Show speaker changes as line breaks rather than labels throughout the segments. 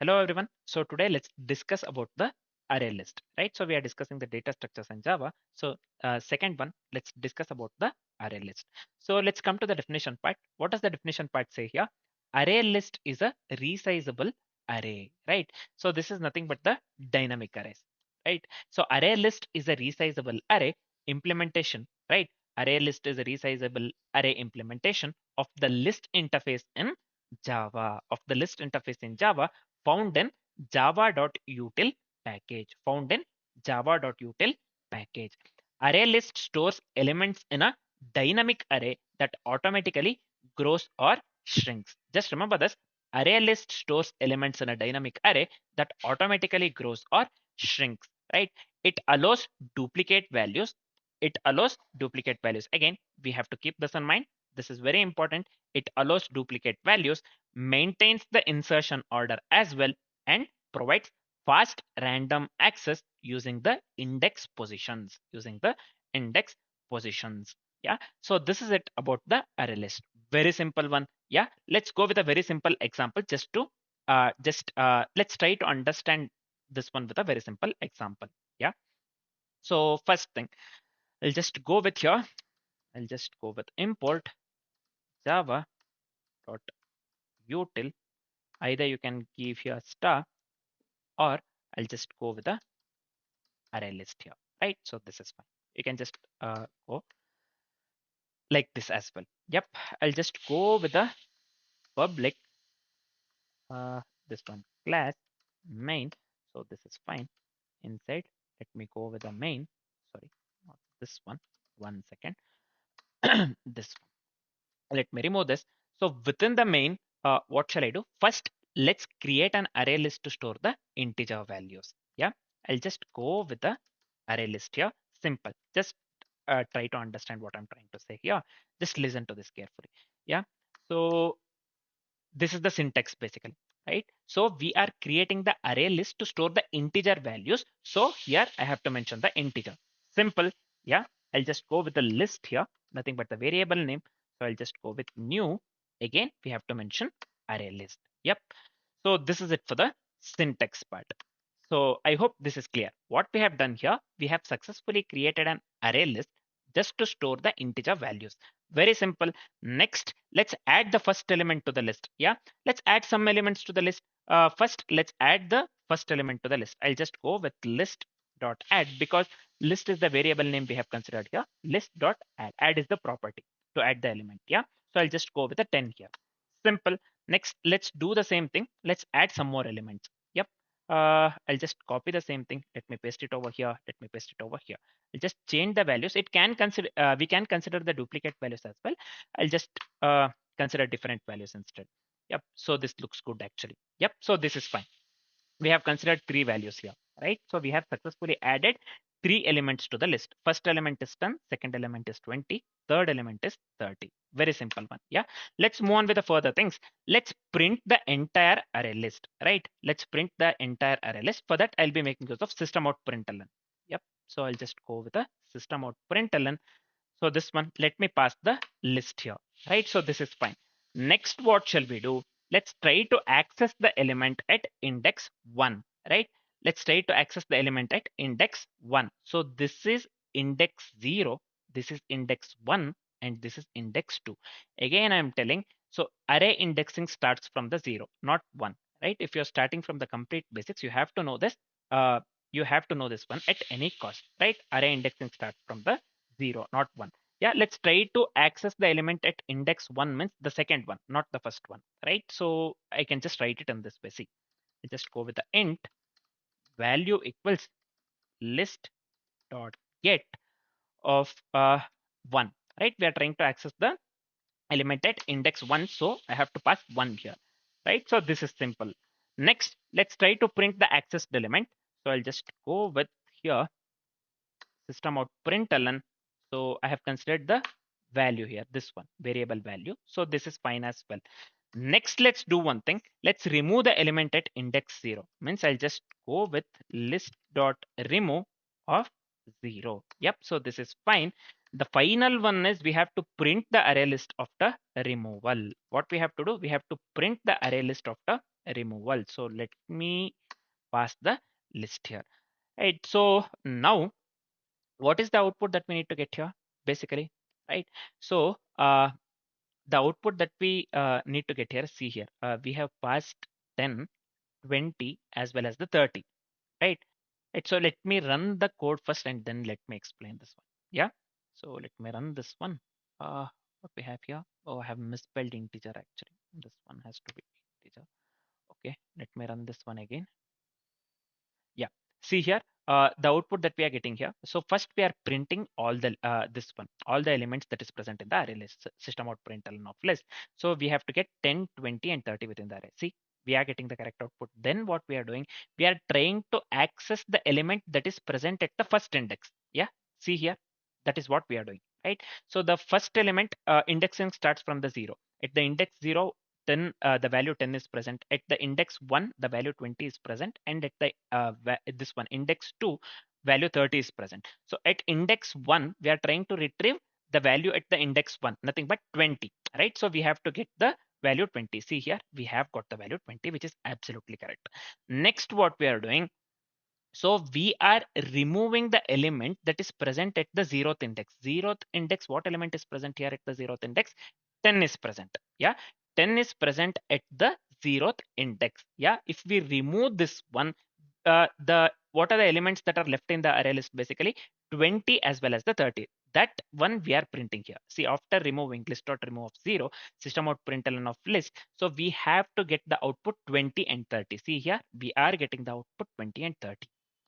Hello everyone. So today let's discuss about the array list, right? So we are discussing the data structures in Java. So second one, let's discuss about the array list. So let's come to the definition part. What does the definition part say here? Array list is a resizable array, right? So this is nothing but the dynamic arrays, right? So array list is a resizable array implementation, right? Array list is a resizable array implementation of the list interface in Java, found in java.util package. Array list stores elements in a dynamic array that automatically grows or shrinks. Just remember this. Array list stores elements in a dynamic array that automatically grows or shrinks, right? It allows duplicate values. Again, we have to keep this in mind. This is very important. It allows duplicate values, maintains the insertion order as well, and provides fast random access using the index positions. Yeah. So this is it about the array list. Very simple one. Yeah. Let's go with a very simple example just to let's try to understand this one with a very simple example. Yeah. So first thing, I'll just go with here. I'll just go with import java dot util. Either you can give here star, or I'll just go with the array list here, right? So this is fine. You can just go like this as well. Yep, I'll just go with the public, uh, this one class main. So this is fine. Inside, let me go with the main. Sorry, not this one. 1 second. This one. Let me remove this. So within the main, what shall I do? First, let's create an array list to store the integer values. Yeah, I'll just go with the array list here. Simple. Just try to understand what I'm trying to say here. Just listen to this carefully. Yeah. So this is the syntax basically, right? So we are creating the array list to store the integer values. So here I have to mention the integer. Simple. Yeah. I'll just go with the list here, nothing but the variable name. So I'll just go with new. Again, we have to mention array list. Yep. So this is it for the syntax part. So I hope this is clear. What we have done here, we have successfully created an array list just to store the integer values. Very simple. Next, let's add the first element to the list. Yeah, let's add some elements to the list. First, let's add the first element to the list. I'll just go with list dot add, because list is the variable name we have considered here. List dot add. Add is the property to add the element. Yeah. So I'll just go with a 10 here. Simple. Next, let's do the same thing. Let's add some more elements. Yep. I'll just copy the same thing. Let me paste it over here. Let me paste it over here. I'll just change the values. It can consider, we can consider the duplicate values as well. I'll just consider different values instead. Yep. So this looks good actually. Yep. So this is fine. We have considered 3 values here, right? So we have successfully added 3 elements to the list. First element is 10, second element is 20, third element is 30. Very simple one. Yeah. Let's move on with the further things. Let's print the entire array list, right? Let's print the entire array list. For that, I'll be making use of system out println. Yep. So I'll just go with the system out println. So this one, let me pass the list here, right? So this is fine. Next, what shall we do? Let's try to access the element at index 1, right? Let's try to access the element at index 1. So this is index 0, this is index 1, and this is index 2. Again, I'm telling, so array indexing starts from the 0, not 1, right? If you're starting from the complete basics, you have to know this. You have to know this one at any cost, right? Array indexing starts from the 0, not 1. Yeah, let's try to access the element at index 1 means the second one, not the first one, right? So I can just write it in this way. See, I just go with the int value equals list dot get of 1, right? We are trying to access the element at index 1, so I have to pass 1 here, right? So this is simple. Next, let's try to print the accessed element. So I'll just go with here system out println. So I have considered the value here, this one, variable value. So this is fine as well. Next, let's do one thing. Let's remove the element at index 0. Means I'll just go with list dot remove of 0. Yep. So this is fine. The final one is we have to print the array list of the removal. What we have to do? We have to print the array list of the removal. So let me pass the list here. Right. So now what is the output that we need to get here basically, right? So the output that we need to get here, see here, we have passed 10, 20 as well as the 30, right? Right. So let me run the code first and then let me explain this one. Yeah. So let me run this one. What we have here? Oh, I have misspelled integer actually. This one has to be integer. Okay. Let me run this one again. Yeah. See here, the output that we are getting here. So first we are printing all the this one, all the elements that is present in the array list, system out println of list. So we have to get 10, 20, and 30 within the array. See, we are getting the correct output. Then what we are doing, we are trying to access the element that is present at the first index. Yeah. See here, that is what we are doing, right? So the first element indexing starts from the zero. At the index zero, 10 the value 10 is present. At the index 1 the value 20 is present, and at the this one index 2 value 30 is present. So at index 1 we are trying to retrieve the value at the index 1, nothing but 20, right? So we have to get the value 20. See here, we have got the value 20, which is absolutely correct. Next what we are doing, so we are removing the element that is present at the zeroth index. Zeroth index, what element is present here at the zeroth index? 10 is present. Yeah, 10 is present at the zeroth index. Yeah, if we remove this one, the what are the elements that are left in the array list? Basically 20 as well as the 30. That one we are printing here. See, after removing list dot remove of 0, system out println of list. So we have to get the output 20 and 30. See here, we are getting the output 20 and 30.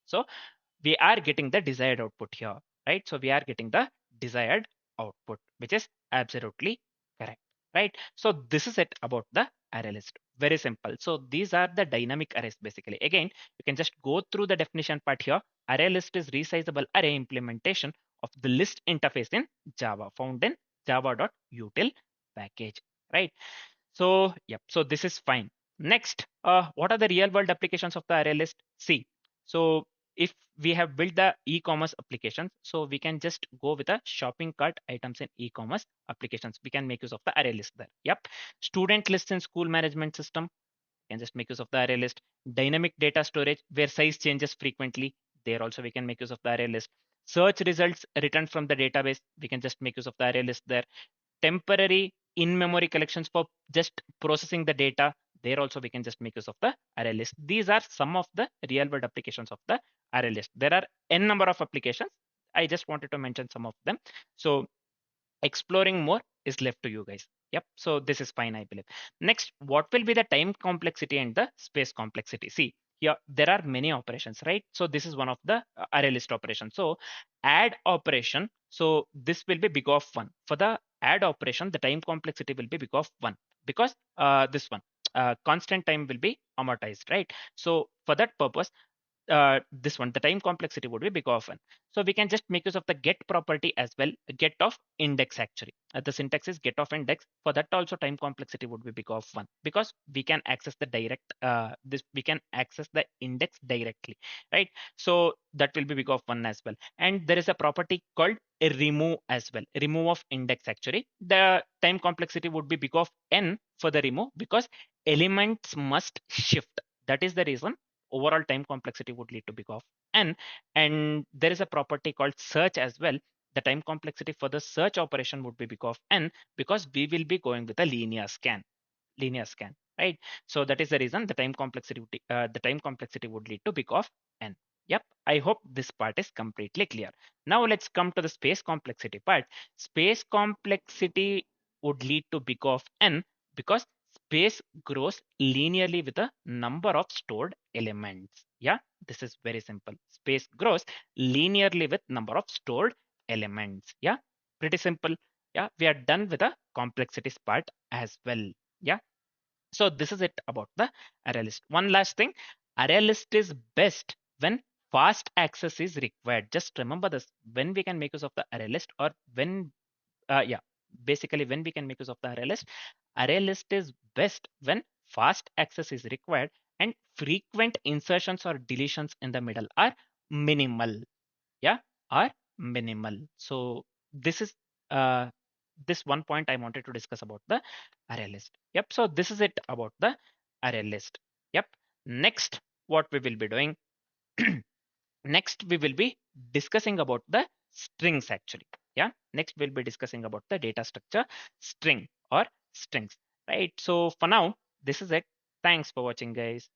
So we are getting the desired output here, right? So we are getting the desired output, which is absolutely correct, right? So this is it about the array list. Very simple. So these are the dynamic arrays basically. Again, you can just go through the definition part here. Array list is resizable array implementation of the list interface in Java, found in java.util package, right? So, yep. So this is fine. Next, what are the real world applications of the array list? See, so if we have built the e-commerce applications, so we can just go with a shopping cart items in e-commerce applications. We can make use of the array list there. Yep. Student lists in school management system, can just make use of the array list. Dynamic data storage where size changes frequently. There also we can make use of the array list. Search results returned from the database. We can just make use of the array list there. Temporary in-memory collections for just processing the data. There also we can just make use of the array list. These are some of the real-world applications of the array list. There are n number of applications. I just wanted to mention some of them. So exploring more is left to you guys. Yep. So this is fine, I believe. Next, what will be the time complexity and the space complexity? See, here there are many operations, right? So this is one of the array list operations. So add operation. So this will be big of 1. For the add operation, the time complexity will be big of 1 because this one constant time will be amortized, right? So for that purpose, this one, the time complexity would be big of 1. So we can just make use of the get property as well, get of index actually. The syntax is get of index. For that also time complexity would be big of 1 because we can access the direct, we can access the index directly, right? So that will be big of 1 as well. And there is a property called a remove as well, remove of index actually. The time complexity would be big of n for the remove because elements must shift. That is the reason overall time complexity would lead to big of n. And there is a property called search as well. The time complexity for the search operation would be big of n because we will be going with a linear scan, right? So that is the reason the time complexity would lead to big of n. Yep, I hope this part is completely clear. Now let's come to the space complexity part. Space complexity would lead to big of n because space grows linearly with the number of stored elements. Yeah, this is very simple. Space grows linearly with number of stored elements. Yeah, pretty simple. Yeah, we are done with the complexities part as well. Yeah, so this is it about the array list. One last thing, array list is best when fast access is required. Just remember this, when we can make use of the array list, or when yeah, basically when we can make use of the array list. Array list is best when fast access is required and frequent insertions or deletions in the middle are minimal. Yeah, are minimal. So this is uh, this one point I wanted to discuss about the array list. Yep. So this is it about the array list. Yep. Next, what we will be doing, next we will be discussing about the strings actually. Yeah. Next we'll be discussing about the data structure string or strings. Right. So for now, this is it. Thanks for watching, guys.